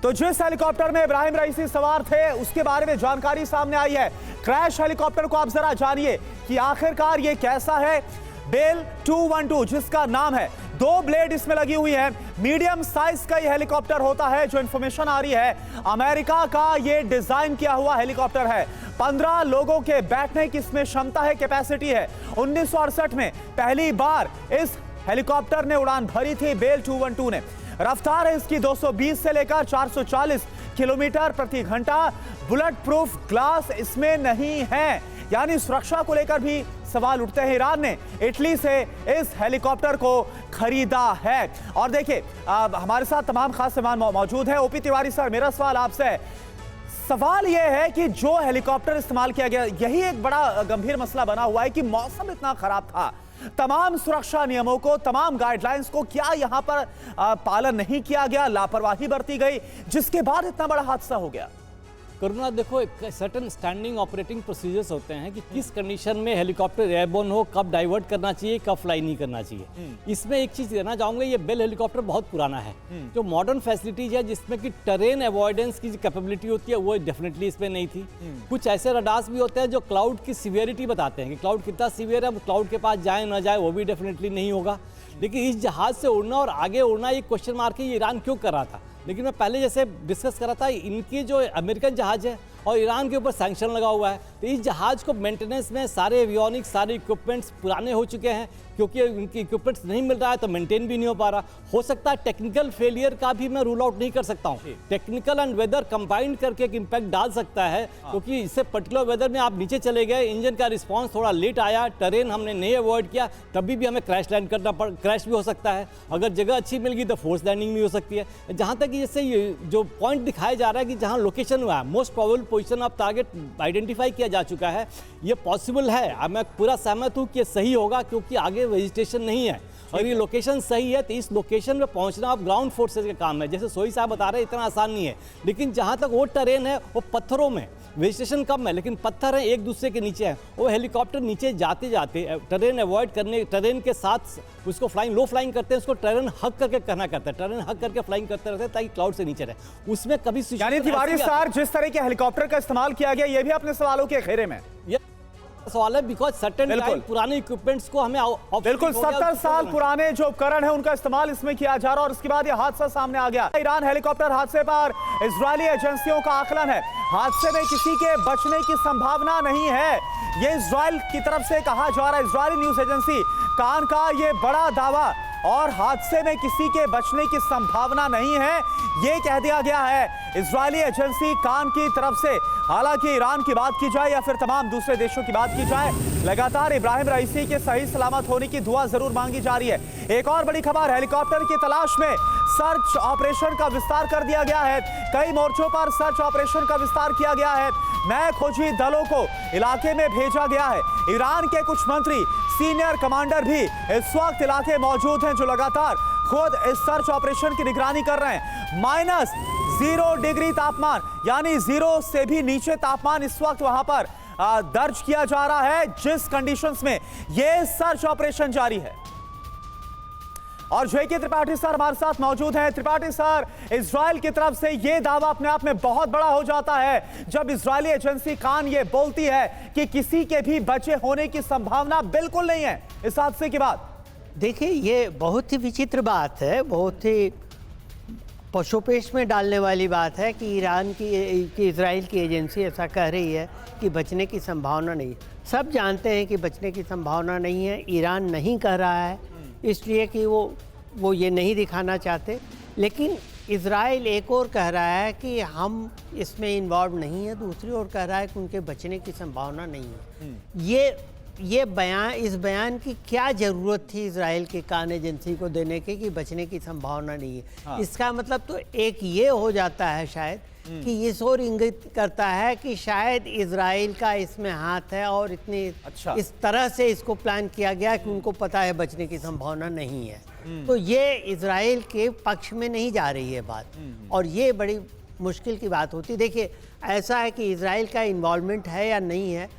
तो जिस हेलीकॉप्टर में इब्राहिम रईसी सवार थे उसके बारे में जानकारी सामने आई है। क्रैश हेलीकॉप्टर को आप जरा जानिए कि आखिरकार ये कैसा है। बेल 212 जिसका नाम है, 2 ब्लेड इसमें लगी हुई है। मीडियम साइज का ये हेलीकॉप्टर होता है। जो इंफॉर्मेशन आ रही है, अमेरिका का ये डिजाइन किया हुआ हेलीकॉप्टर है। 15 लोगों के बैठने की इसमें क्षमता है, कैपेसिटी है। 1968 में पहली बार इस हेलीकॉप्टर ने उड़ान भरी थी बेल 212 ने। रफ्तार है इसकी 220 से लेकर 440 किलोमीटर प्रति घंटा। बुलेट प्रूफ ग्लास इसमें नहीं है, यानी सुरक्षा को लेकर भी सवाल उठते हैं। ईरान ने इटली से इस हेलीकॉप्टर को खरीदा है। और देखिए, हमारे साथ तमाम खास मेहमान मौजूद हैं। ओपी तिवारी सर, मेरा सवाल आपसे है। सवाल यह है कि जो हेलीकॉप्टर इस्तेमाल किया गया, यही एक बड़ा गंभीर मसला बना हुआ है कि मौसम इतना खराब था, तमाम सुरक्षा नियमों को, तमाम गाइडलाइंस को क्या यहां पर पालन नहीं किया गया, लापरवाही बरती गई, जिसके बाद इतना बड़ा हादसा हो गया। करुणा, देखो, एक सर्टन स्टैंडिंग ऑपरेटिंग प्रोसीजर्स होते हैं कि किस कंडीशन में हेलीकॉप्टर एयरबोर्न हो, कब डाइवर्ट करना चाहिए, कब फ्लाई नहीं करना चाहिए। इसमें एक चीज़ कहना चाहूँगा, ये बेल हेलीकॉप्टर बहुत पुराना है। जो मॉडर्न फैसिलिटीज है जिसमें कि टेरेन अवॉइडेंस की जो कैपेबिलिटी होती है वो डेफिनेटली इसमें नहीं थी। कुछ ऐसे रडार्स भी होते हैं जो क्लाउड की सीवियरिटी बताते हैं कि क्लाउड कितना सीवियर है, क्लाउड के पास जाए ना जाए वो भी डेफिनेटली नहीं होगा। लेकिन इस जहाज़ से उड़ना और आगे उड़ना एक क्वेश्चन मार्क है, ये ईरान क्यों कर रहा था। लेकिन मैं पहले जैसे डिस्कस कर रहा था, इनके जो अमेरिकन जहाज़ है और ईरान के ऊपर सैंक्शन लगा हुआ है, तो इस जहाज़ को मेंटेनेंस में सारे एवियोनिक्स, सारे इक्विपमेंट्स पुराने हो चुके हैं, क्योंकि उनकी इक्विपमेंट्स नहीं मिल रहा है तो मेंटेन भी नहीं हो पा रहा। हो सकता है टेक्निकल फेलियर का भी मैं रूल आउट नहीं कर सकता हूँ। टेक्निकल एंड वेदर कंबाइंड करके एक इम्पैक्ट डाल सकता है, क्योंकि इससे पर्टिकुलर वेदर में आप नीचे चले गए, इंजन का रिस्पॉन्स थोड़ा लेट आया, टेरेन हमने नहीं अवॉइड किया, तभी भी हमें क्रैश लैंड करना क्रैश भी हो सकता है। अगर जगह अच्छी मिल गई तो फोर्स लैंडिंग भी हो सकती है। जहाँ तक जैसे जो पॉइंट दिखाया जा रहा है कि जहाँ लोकेशन हुआ है, most probable position of target identify किया जा चुका है, ये पॉसिबल है। मैं पूरा सहमत हूँ कि ये सही होगा, क्योंकि आगे वेजिटेशन नहीं है और ये लोकेशन सही है, तो इस लोकेशन पे पहुंचना अब ग्राउंड फोर्सेज का काम है। जैसे सोई साहब बता रहे हैं, इतना आसान नहीं है। लेकिन जहां तक वो टेरेन है, वो पत्थरों में, वेजिटेशन कम है लेकिन पत्थर है, एक दूसरे के नीचे है। वो हेलीकॉप्टर नीचे जाते जाते टेरेन अवॉइड करने, टेरेन के साथ उसको फ्लाइंग, लो फ्लाइंग करते हैं, उसको टेरेन हक करके करना करता है, टेरेन हक करके फ्लाइंग करते रहते हैं ताकि क्लाउड से नीचे रहे। उसमें कभी यानी तिवारी सर, जिस तरह के हेलीकॉप्टर का इस्तेमाल किया गया, ये भी अपने सवालों के घेरे में सवाल है, बिकॉज सर्टेन पुराने इक्विपमेंट्स को हमें बिल्कुल 70 साल पुराने जो उपकरण है उनका इस्तेमाल इसमें किया जा रहा है, और उसके बाद ये हादसा सामने आ गया। ईरान हेलीकॉप्टर हादसे पर इजरायली एजेंसियों का आकलन है, हादसे में किसी के बचने की संभावना नहीं है। ये इजराइल की तरफ से कहा जा रहा है, इजरायली न्यूज एजेंसी कान का ये बड़ा दावा, और हादसे में किसी के बचने की संभावना नहीं है, ये कह दिया गया है इजरायली एजेंसी कान की तरफ से। हालांकि ईरान की बात की जाए या फिर तमाम दूसरे देशों की बात की जाए, लगातार इब्राहिम रईसी के सही सलामत होने की दुआ जरूर मांगी जा रही है। एक और बड़ी खबर, हेलीकॉप्टर की तलाश में सर्च ऑपरेशन का विस्तार कर दिया गया है। कई मोर्चों पर सर्च ऑपरेशन का विस्तार किया गया है। नए खोजी दलों को इलाके में भेजा गया है। ईरान के कुछ मंत्री, सीनियर कमांडर भी इस वक्त इलाके मौजूद हैं, जो लगातार खुद इस सर्च ऑपरेशन की निगरानी कर रहे हैं। -0 डिग्री तापमान, यानी 0 से भी नीचे तापमान इस वक्त वहां पर दर्ज किया जा रहा है, जिस कंडीशंस में यह सर्च ऑपरेशन जारी है। और जेके त्रिपाठी सर हमारे साथ मौजूद हैं। त्रिपाठी सर, इजराइल की तरफ से यह दावा अपने आप में बहुत बड़ा हो जाता है जब इजरायली एजेंसी कान ये बोलती है कि किसी के भी बचे होने की संभावना बिल्कुल नहीं है इस हादसे के बाद। देखिए, ये बहुत ही विचित्र बात है, बहुत ही पशुपेश में डालने वाली बात है कि इजराइल की एजेंसी ऐसा कह रही है कि बचने की संभावना नहीं। सब जानते हैं कि बचने की संभावना नहीं है। ईरान नहीं कह रहा है इसलिए कि वो ये नहीं दिखाना चाहते, लेकिन इजराइल एक और कह रहा है कि हम इसमें इन्वॉल्व नहीं है, दूसरी ओर कह रहा है कि उनके बचने की संभावना नहीं है। ये बयान, इस बयान की क्या ज़रूरत थी इजराइल के कान एजेंसी को देने के कि बचने की संभावना नहीं है। हाँ। इसका मतलब तो एक ये हो जाता है शायद कि ये और इंगित करता है कि शायद इजराइल का इसमें हाथ है और इतनी अच्छा। इस तरह से इसको प्लान किया गया कि उनको पता है बचने की संभावना नहीं है। तो ये इजराइल के पक्ष में नहीं जा रही है बात, और ये बड़ी मुश्किल की बात होती है। देखिए, ऐसा है कि इजराइल का इन्वॉल्वमेंट है या नहीं है,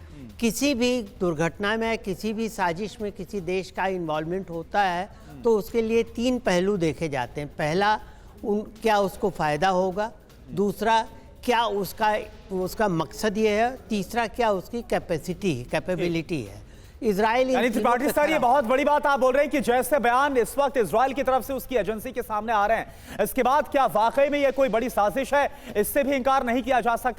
किसी भी दुर्घटना में, किसी भी साजिश में किसी देश का इन्वॉल्वमेंट होता है तो उसके लिए 3 पहलू देखे जाते हैं। पहला, क्या उसको फ़ायदा होगा, दूसरा क्या उसका मकसद ये है, तीसरा क्या उसकी कैपेबिलिटी है। इजराइल, यानी त्रिपाठी सर, ये बहुत बड़ी बात आप बोल रहे हैं कि जैसे बयान इस वक्त इजराइल की तरफ से उसकी एजेंसी के सामने आ रहे हैं, इसके बाद क्या वाकई में ये कोई बड़ी साजिश है, इससे भी इनकार नहीं किया जा सकता।